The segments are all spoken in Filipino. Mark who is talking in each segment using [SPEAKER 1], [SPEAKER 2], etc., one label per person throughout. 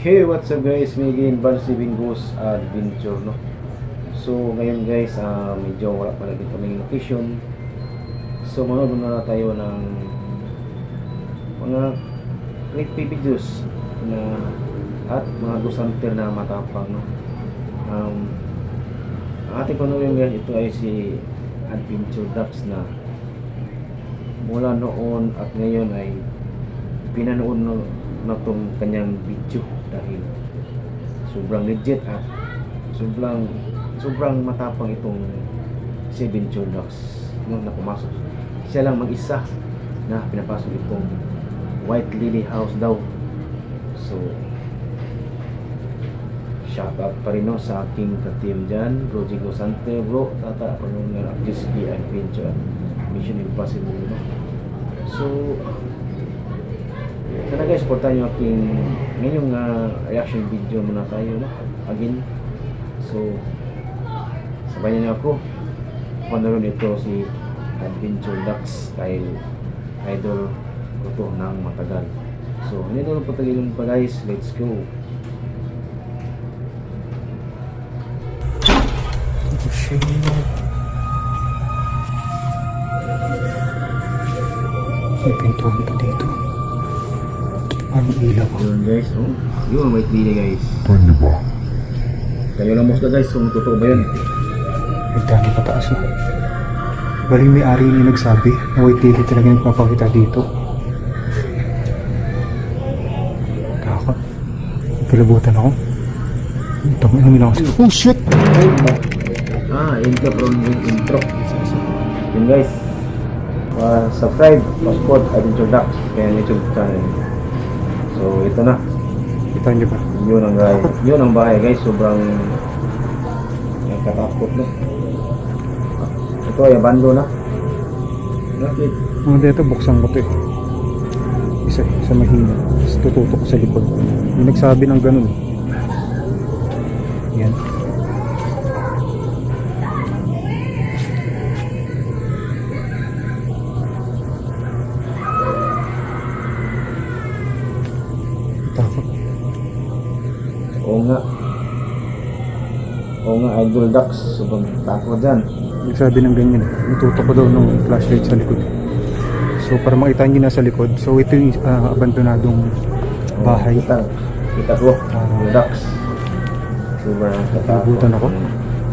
[SPEAKER 1] Hey, what's up guys? May again, Valsiving Ghost Adventure, no? So, ngayon guys, medyo wala pa natin kaming location. So, manood na tayo ng mga creepy videos na at mga ghost hunter na matapang, no? Ang ating panoorin guys, ito ay si Adventure Ducks na mula noon at ngayon ay pinanood na itong kanyang video dahil sobrang legit at sobrang matapang itong si Adventure Ducks nung napumasok. Siya lang mag-isa na pinapasok itong White Lily House daw. So, shout out pa rin, no, sa aking ka-team dyan, Rodrigo Sante, bro, Tata, Panungan, Abdiski, Adventure at Mission Impossible, no? So, sana guys, supportan nyo aking ngayong reaction video muna tayo, no? Again. So, sabayan nyo ako panorin ito si Adventure Ducks dahil idol ko to ng matagal. So, hindi na patagilin pa guys, let's go.
[SPEAKER 2] May pintuan pa dito. Anong ilaw?
[SPEAKER 1] Yun guys, oh. Yun, White Lily guys.
[SPEAKER 2] Paano ba?
[SPEAKER 1] Kayo lang musga guys kung totoo ba yun.
[SPEAKER 2] May dami pataas na. Baling may-ari ni nagsabi na White Lily talaga nagpapakita dito. Takot. Pilabutan ako. Tama na nila ako. Oh shit!
[SPEAKER 1] Intro from intro. Yun guys. Subscribe, support Adventure Ducks kaya YouTube channel. So ito na.
[SPEAKER 2] Kita niyo ba?
[SPEAKER 1] Yun ang bahay guys. Sobrang nakatakot na. Ito ay abando na. Bakit?
[SPEAKER 2] Mga dito buksan ko ito eh. Isa mahina. Tapos tututok ko sa likod. Yung nagsabi ng ganun. Yan. Takot.
[SPEAKER 1] Oo nga, Idol Ducks. Sobrang takot dyan.
[SPEAKER 2] Nagsabi ng ganyan. Natutok ko daw ng flashlight sa likod. So para makita nyo na sa likod. So ito yung abandonadong bahay.
[SPEAKER 1] Kita ko, Idol Ducks. Sobrang
[SPEAKER 2] Nabutan ako.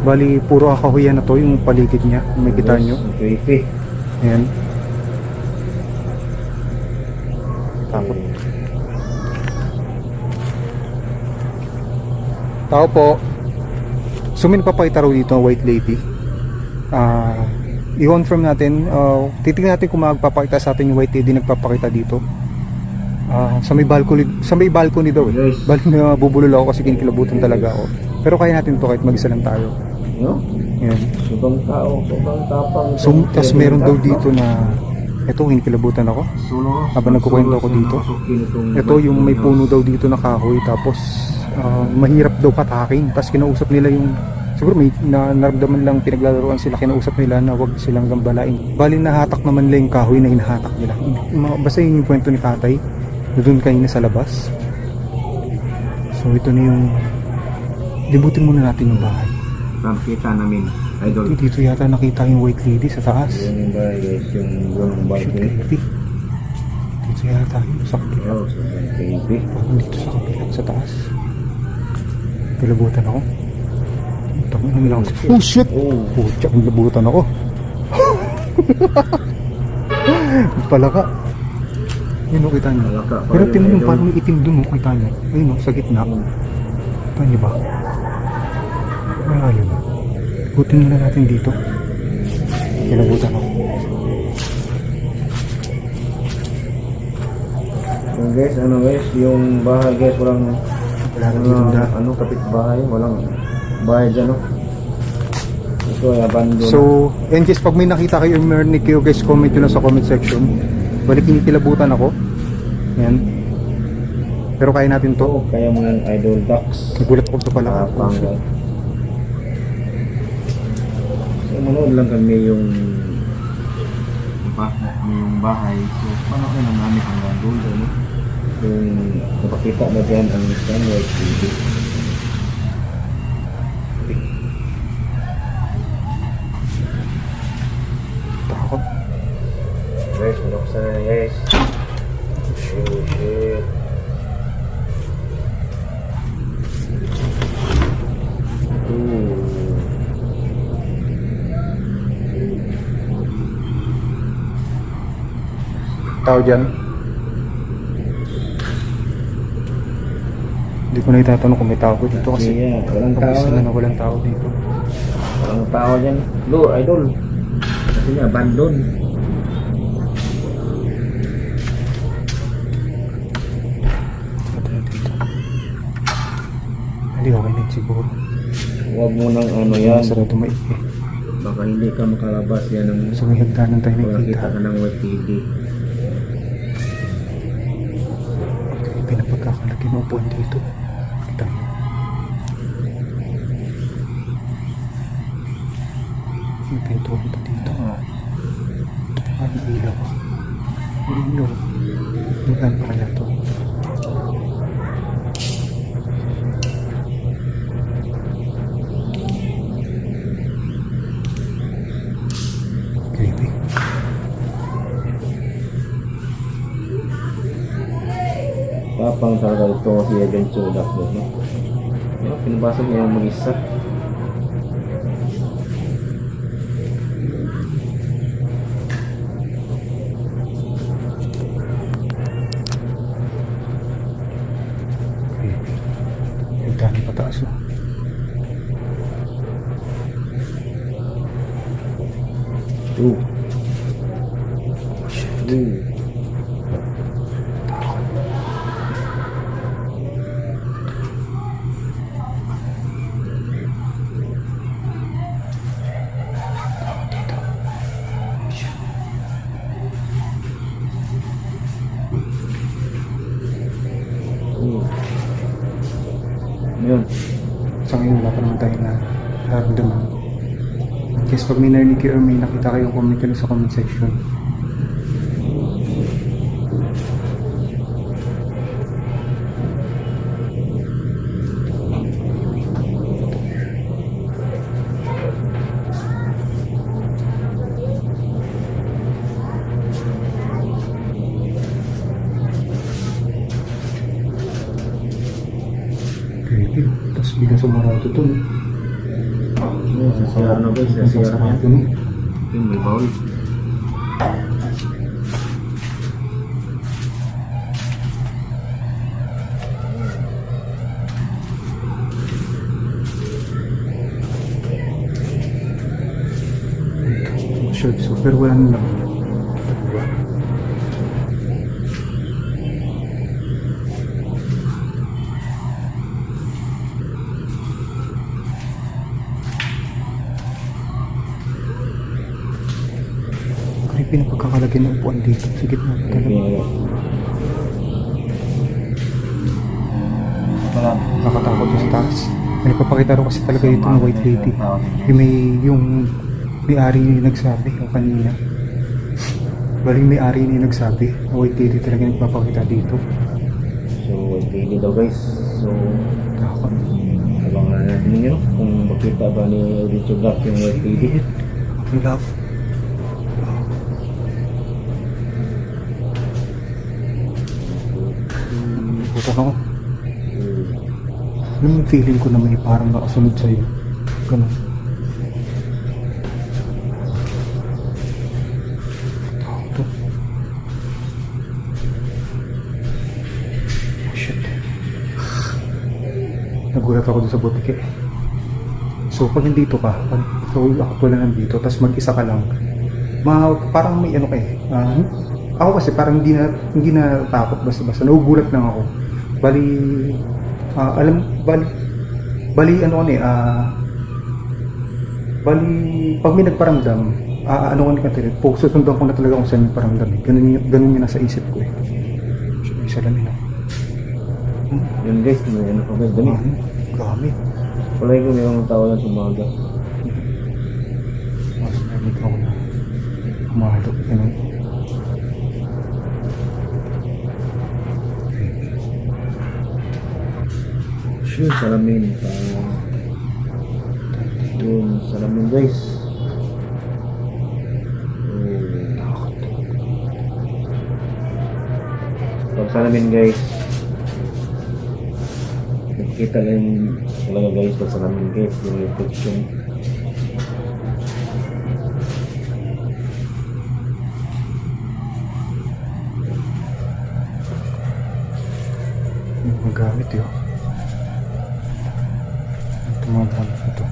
[SPEAKER 2] Bali puro kakahuyan na to yung paligid niya. May kita nyo.
[SPEAKER 1] Creepy.
[SPEAKER 2] Ayan. Takot. Tao po. So may nagpapakita raw dito ang White Lady. I-confirm natin, titignan natin kung magpapakita sa atin yung White Lady nagpapakita dito. Sa may balcony daw eh.
[SPEAKER 1] Yes.
[SPEAKER 2] Bali na bubulol ako kasi kinikilabutan talaga ako. Pero kaya natin to kahit mag-isa lang tayo.
[SPEAKER 1] No?
[SPEAKER 2] Ayan.
[SPEAKER 1] Sobrang tao, sobrang tapang.
[SPEAKER 2] So tas meron daw dito na ito, kinikilabutan ako. Habang nagkukwento ako dito. Ito yung may puno daw dito na kahoy. Tapos mahirap daw patakin. Tapos kinausap nila yung siguro may naramdaman lang pinaglalaroan sila. Kinausap nila na wag silang gambalain. Bali nahatak naman lang yung kahoy na hinahatak nila. Basta yung kwento ni tatay na doon kanina sa labas. So ito na yung libutin muna natin yung bahay.
[SPEAKER 1] Kita namin, Idol.
[SPEAKER 2] Dito yata nakita yung White Lady sa taas.
[SPEAKER 1] Yun yung bahay guys, yung balcony.
[SPEAKER 2] Dito yata yung sa kabila.
[SPEAKER 1] Oh, sobrang creepy.
[SPEAKER 2] Parang dito sa kabila, sa taas. Pilabutan ako. Tama na lang. Oh shit! Pucha, pilabutan ako. Palaka. Yun o, kita nyo. Pero tingnan yung parang may itim dun o, kita nyo. Ayun o, sa gitna. Kita nyo ba? Wala yun. Ikutin muna natin dito. Pilabutan ako.
[SPEAKER 1] So guys, yung bahay guys, walang kapitbahay, walang bahay dyan, no? Ito ay abandon.
[SPEAKER 2] So, and guys, pag may nakita kayo yung meron kayo guys, comment nyo lang sa comment section. Balik kinikilabutan ako. Yan. Pero kaya natin to.
[SPEAKER 1] Oo, kaya mo ng Idol Ducks.
[SPEAKER 2] Nagulat ako sa pala.
[SPEAKER 1] Guys. So, manood lang kami yung bahay. So, paano kayo namin hanggang doon, no? Kung napakita mo dyan ang Sunlight TV.
[SPEAKER 2] Takot.
[SPEAKER 1] Guys, manoksan na guys. Oh shit. Ooh.
[SPEAKER 2] Tao dyan. Hindi ko na itatanong kung may tao ko dito kasi
[SPEAKER 1] Yeah, walang tao.
[SPEAKER 2] tapos na walang tao dito.
[SPEAKER 1] Walang tao dyan. Lo, idol. Kasi nga, abandon.
[SPEAKER 2] Ito na dito. Hindi, okay na siguro.
[SPEAKER 1] Huwag mo nang ano yan.
[SPEAKER 2] Sarado maigi.
[SPEAKER 1] Baka hindi ka makalabas yan ng
[SPEAKER 2] So may hagdanan tayo
[SPEAKER 1] nakita
[SPEAKER 2] nakikita.
[SPEAKER 1] ka ng web TV.
[SPEAKER 2] Pinapagkakalaki ng upuan dito. Kita mo. May pintuan pa dito. Ang ilaw. Ang ilaw. Magkano pa kaya to? Creepy.
[SPEAKER 1] Tapang talaga ito si Agent Chodak mo, no? Pinabasa niya yung mag-isa.
[SPEAKER 2] Creepy. Hagdanan pataas oh.
[SPEAKER 1] Ooh. Ooh. Ooh. Yun.
[SPEAKER 2] Sa ngayon wala pa naman tayo na nararamdaman. Guys, pag may narinig kayo or may nakita kayo, comment kayo sa comment section. Creepy. Tapos biglang sumarado to. No?
[SPEAKER 1] Sa ano guys, sa CR niya.
[SPEAKER 2] Sasarado no?
[SPEAKER 1] Yung may bawl.
[SPEAKER 2] Sure, so, pero wala nang laman. Diba? Creepy na pagkakalagay ng upuan dito. Sige na pa talaga.
[SPEAKER 1] Wala.
[SPEAKER 2] Nakatakot yung sa taas. May nagpapakita rin kasi talaga ito ng white lady. Yung may-ari niya nagsabi, yung kanina. Bali yung may-ari niya nagsabi, na white lady talaga nagpapakita dito.
[SPEAKER 1] So, hindi daw guys. So,
[SPEAKER 2] Takot.
[SPEAKER 1] abangan natin ninyo kung makita ba ni Richard Duck yung web TV.
[SPEAKER 2] Ang love. Puta ako. Alam mo yung feeling ko na may parang nakasunod sa'yo. Ganun. Takot to. Oh shit. Nagulat ako dun sa butike. So pag nandito ka, pag ikaw actually nandito, tapos mag-isa ka lang, parang may ano kayo. Ako kasi parang hindi na takot basta-basta. Nagugulat lang ako. Bali, bali ano ko bali, pag may nagparamdam, ano ko susundan ko na talaga kung saan yung paramdam eh. Ganun yung nasa isip ko eh. So, may salamin ako.
[SPEAKER 1] Yun guys, may ano pa guys, dami.
[SPEAKER 2] Gamit.
[SPEAKER 1] Palagi ko mayroong tao yan sa umaga.
[SPEAKER 2] Mas narinig ako na umahalok. Ganun.
[SPEAKER 1] Yun, salamin. Yun, salamin guys. Pag salamin guys, nakikita lang talaga guys pag salamin guys, yung reflection.
[SPEAKER 2] Yung gamit yun. Ito mga gamit ito.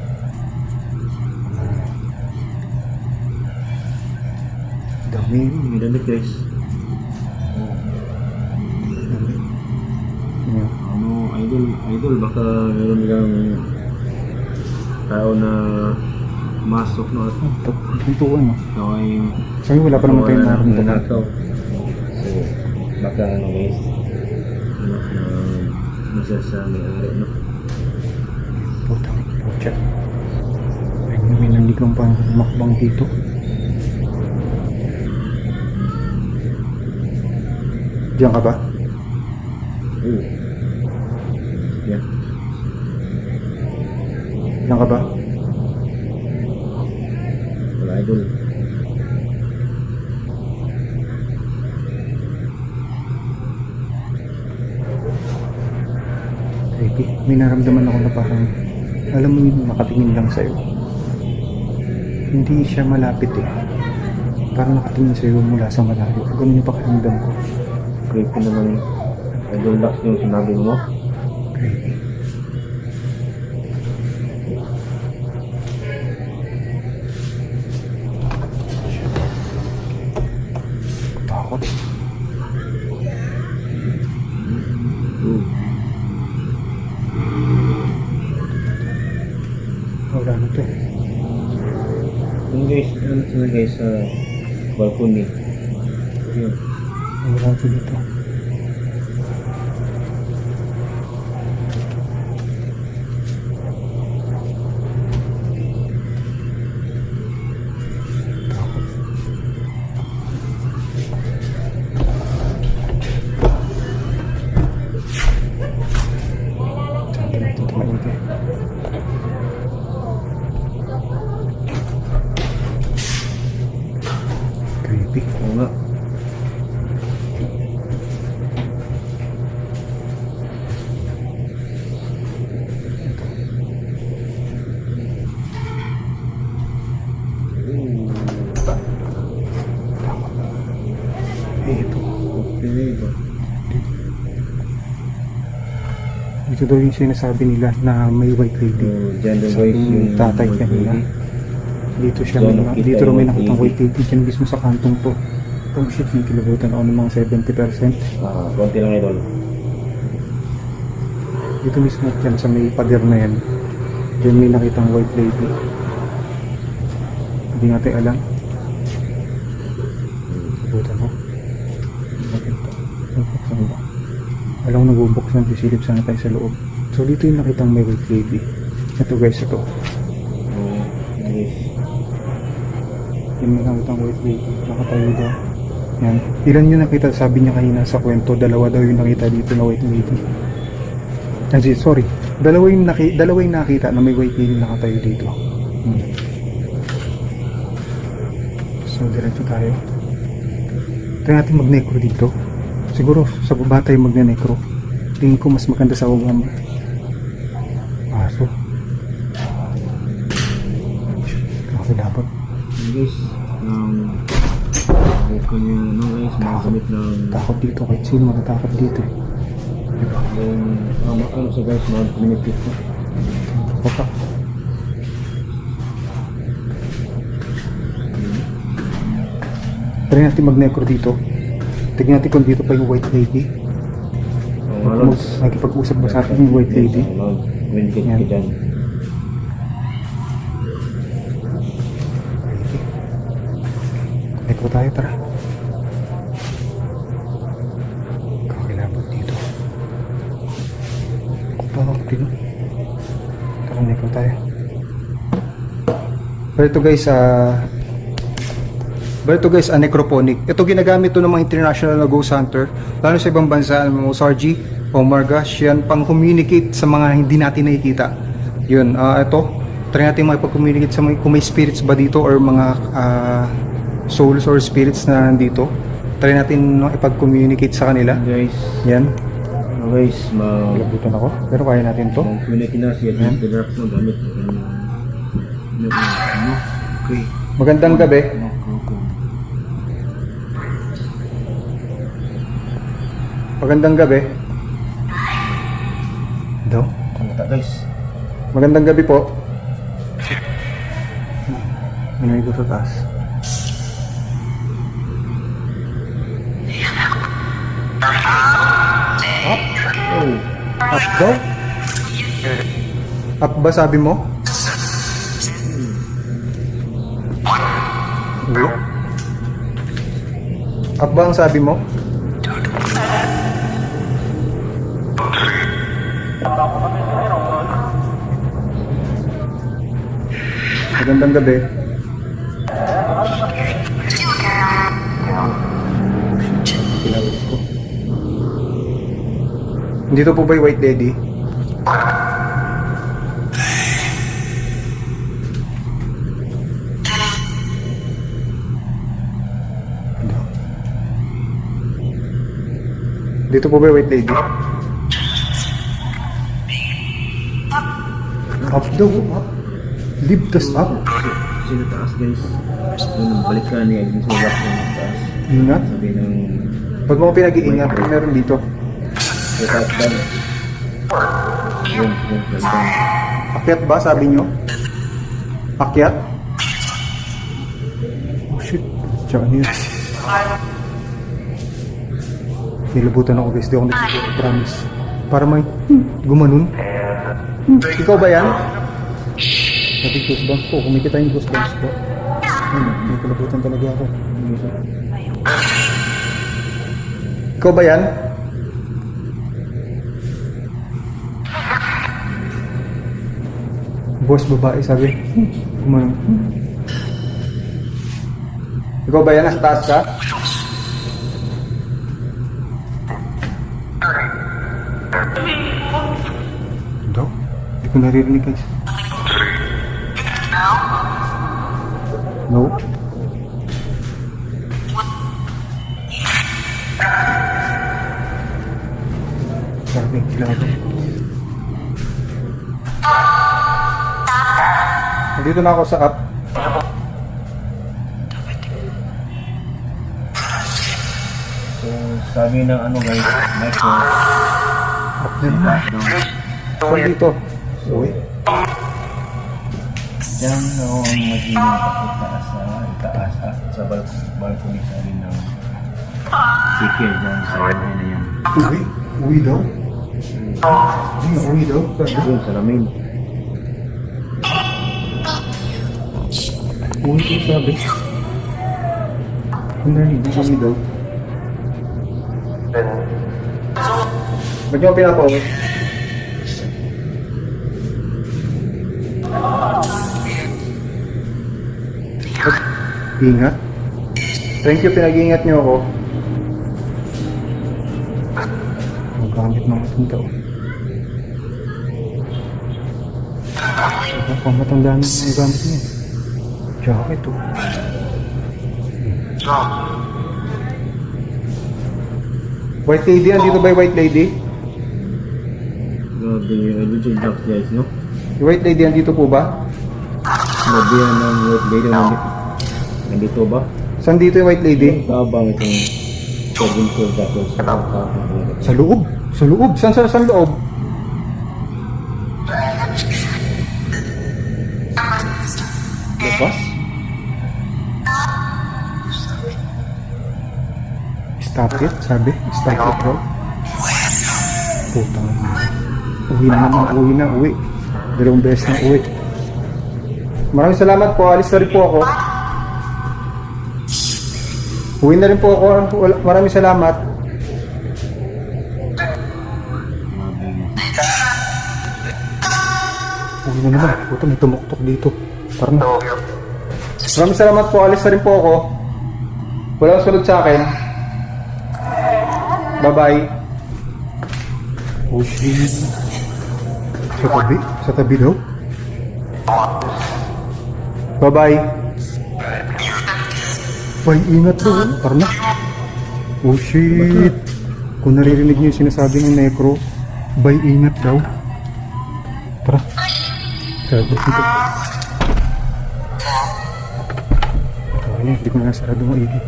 [SPEAKER 2] Dami.
[SPEAKER 1] May damit guys.
[SPEAKER 2] Dami. Yan.
[SPEAKER 1] Ano, idol, baka meron nilang tao na masok no at
[SPEAKER 2] Ito, pintuan no.
[SPEAKER 1] ikaw ay
[SPEAKER 2] Sabi wala pa naman tayong naramdaman.
[SPEAKER 1] nanakaw. So, baka ano guys, isa sa may-ari no.
[SPEAKER 2] Putang, pucha. May nandigang pang makbang dito. Diyan ka ba?
[SPEAKER 1] Yeah.
[SPEAKER 2] Diyan ka ba?
[SPEAKER 1] Wala idol.
[SPEAKER 2] Creepy. May naramdaman ako na parang, alam mo yung nakatingin lang sa'yo. Hindi siya malapit eh. Parang nakatingin sa'yo mula sa malayo. Ganun yung pakiramdam ko.
[SPEAKER 1] Creepy naman idol Dax yung sinabi mo.
[SPEAKER 2] Creepy. Takot. Wala na to.
[SPEAKER 1] Yung guys, ano sila guys sa balcony. Yun.
[SPEAKER 2] Wala to dito. Takot. Sabi natin ito maingay. Creepy.
[SPEAKER 1] Oo nga.
[SPEAKER 2] Eh, ito.
[SPEAKER 1] Okay ba?
[SPEAKER 2] Ito daw yung sinasabi nila na may white lady.
[SPEAKER 1] So, gender
[SPEAKER 2] Sabi
[SPEAKER 1] wise
[SPEAKER 2] ng
[SPEAKER 1] yung
[SPEAKER 2] tatay
[SPEAKER 1] white
[SPEAKER 2] kanina.
[SPEAKER 1] lady.
[SPEAKER 2] Dito siya,
[SPEAKER 1] Diyan
[SPEAKER 2] may,
[SPEAKER 1] nakita
[SPEAKER 2] dito rin
[SPEAKER 1] yung
[SPEAKER 2] may
[SPEAKER 1] white
[SPEAKER 2] nakitang
[SPEAKER 1] lady.
[SPEAKER 2] white lady dyan mismo sa kantong to. Oh shit, may kilabutan ako ng mga 70%.
[SPEAKER 1] Konti lang idol.
[SPEAKER 2] Dito mismo dyan sa may pader na yan. Diyan may nakitang white lady. Hindi natin alam. Kilabutan mo. Bakit ito? Nabuksan ba? Alam ko nabubuksan, sisilip sana tayo sa loob. So dito yung nakitang may white lady. Ito guys, ito.
[SPEAKER 1] Guys.
[SPEAKER 2] Yung may nakitang white lady. Nakatayo daw. Yan. Ilan yung nakita? Sabi niya kanina sa kwento, dalawa daw yung nakita dito na white lady. Sorry. Dalawa yung nakita na may white lady nakatayo dito. So, diretso tayo. Tayo natin mag-necro dito. Siguro sa baba tayo mag-necro. Tingin ko mas maganda sa baba. Aso. Dapat.
[SPEAKER 1] Guys, ko niya, no guys, magamit ng
[SPEAKER 2] Takot dito, kahit sino matatakot dito. Diba?
[SPEAKER 1] yung ano sa guys, mga benefit ko.
[SPEAKER 2] Baka. Try natin mag-necro dito. Tignan natin kung dito pa yung white lady. Nakipag-usap ba sa atin yung white lady?
[SPEAKER 1] Mag-communicate ka dyan.
[SPEAKER 2] Necro tayo, tara. Kakilabot dito. Kapag dito. Tara, necro tayo. Pero ito guys, necroponic. Ito ginagamit to ng mga international na ghost hunter. Lalo sa ibang bansa, alam mo, Sargi, Oh my gosh, yan pang communicate sa mga hindi natin nakikita. Yun, ito. Try natin makipag-communicate sa mga, kung may spirits ba dito or mga souls or spirits na nandito. Try natin makipag-communicate sa kanila.
[SPEAKER 1] Guys,
[SPEAKER 2] Yan.
[SPEAKER 1] guys,
[SPEAKER 2] Labutan ako. Pero kaya natin to.
[SPEAKER 1] mag-communicate na siya
[SPEAKER 2] Yan.
[SPEAKER 1] the drugs mo gamit ano? Okay.
[SPEAKER 2] Magandang gabi. Magandang gabi. Daw.
[SPEAKER 1] Ano ta guys?
[SPEAKER 2] Magandang gabi po. Ano yung sa taas?
[SPEAKER 1] Oh,
[SPEAKER 2] Up daw? Up ba sabi mo? Uy. Up ba ang sabi mo? Magandang gabi. Kilawin ko. Dito po ba yung White Lady? Dito po ba yung White Lady? Up daw, up. Live tas up.
[SPEAKER 1] sino taas guys? Yung balik ka niya yung sulap ng taas.
[SPEAKER 2] Ingat.
[SPEAKER 1] Sabi ng
[SPEAKER 2] Pag mo pinag-iingat, meron dito.
[SPEAKER 1] taas dan. Yun, ganda.
[SPEAKER 2] Akyat ba, sabi nyo? Akyat? Oh shit. Tsaka niya. Nilabutan ako guys, di ako nagsisiguro, promise. Para may gumanon. Ikaw ba yan? Pati goosebumps ko, kumikita yung goosebumps ko. May kalabutan talaga ako. Ikaw ba yan? Boss babae sabi. Kumain. Ikaw ba yan? Nasa taas ka? Daw? Hindi ko naririnig guys. No? Sabi, kailangan ko. Nandito na ako sa app.
[SPEAKER 1] So, sabi ng ano guys, Michael,
[SPEAKER 2] App na naman. Saan dito? Uy.
[SPEAKER 1] diyan ako ang magiging pakita sa itaas at sa balcony sabi ng ticket dyan sa bahay na yan.
[SPEAKER 2] Uy. Uwi daw? Uwi daw?
[SPEAKER 1] Yun, salamin.
[SPEAKER 2] Uwi ko sabi. Kung narinig kami daw. Ba't nyo pinapawag? Ingat. Thank you, pinag-iingat nyo ako. Magamit ng ating tao. Pang matandaan ang gamit niya. Jacket to. White Lady, andito ba yung White Lady?
[SPEAKER 1] Grabe yung legit ducks guys, no?
[SPEAKER 2] Yung White Lady, andito po ba?
[SPEAKER 1] Grabe yan ng white lady nandito ba?
[SPEAKER 2] Saan dito yung White Lady?
[SPEAKER 1] Kaabang itong cabin ko tapos sa
[SPEAKER 2] Sa loob. Sa loob. Saan loob? Labas? Stop it, sabi. Stop it, bro. Putang. Uwi na naman. Uwi. Dalawang beses na uwi. Maraming salamat po. Alis na rin po ako. Uwi na rin po ako. Maraming salamat. Uwi na naman. Puta, may tumuktok dito. Tara na. Maraming salamat po. Alis na rin po ako. Walang sunod sa akin. Bye-bye. Oh shit. Sa tabi? Sa tabi daw? Bye-bye. Bay, ingat daw. Tara na. Oh shit. Kung naririnig niyo yung sinasabi ng necro, bay, ingat daw. Tara. Sabi dito. Ay, hindi ko na sarado maigi.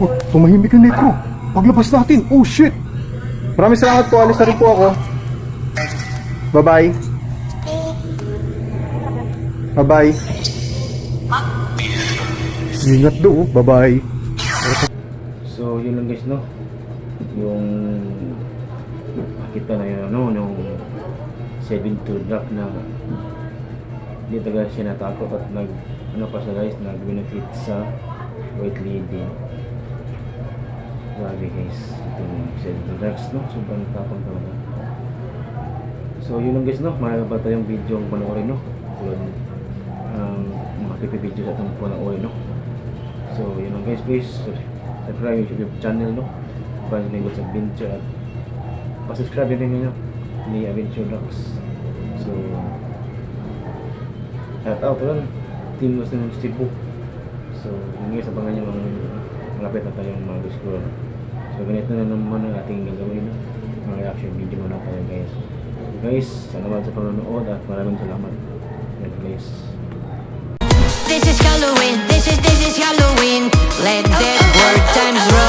[SPEAKER 2] Oh, tumahimik yung necro. Paglabas natin. Oh shit. Maraming salamat po. Alis na rin po ako. Bye-bye. Bye-bye. Ingat do. Bye-bye.
[SPEAKER 1] So yun lang guys, no, yung nakita na yun, ano, yung 7-2 duck na hindi talaga siya natakot at nag ano pa siya guys, nag-benefit sa white lady. Grabe guys, itong 7-2 ducks, no, sobrang tapang talaga. So yun lang guys, no, marami pa tayong video ang panoorin, no, yun mga video sa itong panoorin, no. So yun lang guys, please subscribe yung YouTube channel, no, para sa lingkod sa adventure at pasubscribe din nyo ni Adventure Ducks. So shout out lang team was ng Cebu. So yun guys, abangan nyo malapit na tayong mga discover. So ganito na naman ang ating gagawin, mga reaction video muna tayo guys. So guys, salamat sa panonood at maraming salamat. God bless.
[SPEAKER 3] This is Halloween, this is Halloween. Let the good times roll.